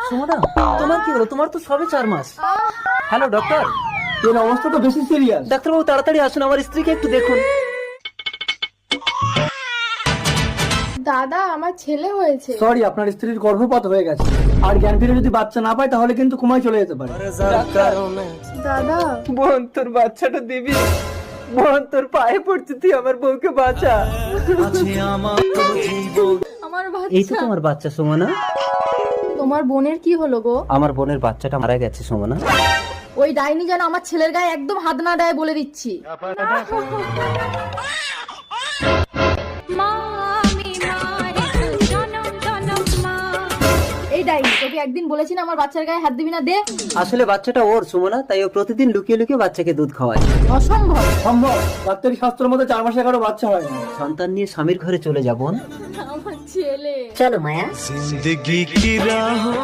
সুমনা, তোমার কি হলো? তোমার তো সবে 4 মাস। Hello doctor. এর অবস্থা তো বেশি সিরিয়াস। ডাক্তারবাবু তাড়াতাড়ি আসুন, আমার স্ত্রীকে একটু দেখুন। দাদা, আমার ছেলে হয়েছে। সরি, আপনার স্ত্রীর গর্ভপাত হয়ে গেছে, আর জ্ঞান ফিরে যদি বাচ্চা না পায় তাহলে কিন্তু কোমায় চলে যেতে পারে। দাদা, বোন, তোর বাচ্চাটা দিবি। বোন, তোর পায়ে পড়ছি, তুই আমার বউকে বাঁচা। আমার এই তো বাচ্চা। তোমার বাচ্চা সুমনা। তোমার বোনের কি হলো গো? আমার বোনের বাচ্চাটা মারা গেছে সুমনা। ওই ডাইনি যেন আমার ছেলের গায়ে একদম হাত না দেয় বলে দিচ্ছি। এই ডাইনি, তোকে একদিন বলেছি না আমার বাচ্চার গায়ে হাত দিবি না, দে। আসলে বাচ্চাটা ওর সুমনা, তাই ও প্রতিদিন লুকিয়ে লুকিয়ে বাচ্চাকে দুধ খাওয়ায়। অসম্ভব। সম্ভব, ডাক্তারি শাস্ত্রের মধ্যে 4 মাসে কারো বাচ্চা হয় না। সন্তান নিয়ে স্বামীর ঘরে চলে যাবো। আমার ছেলে। চলো মায়া।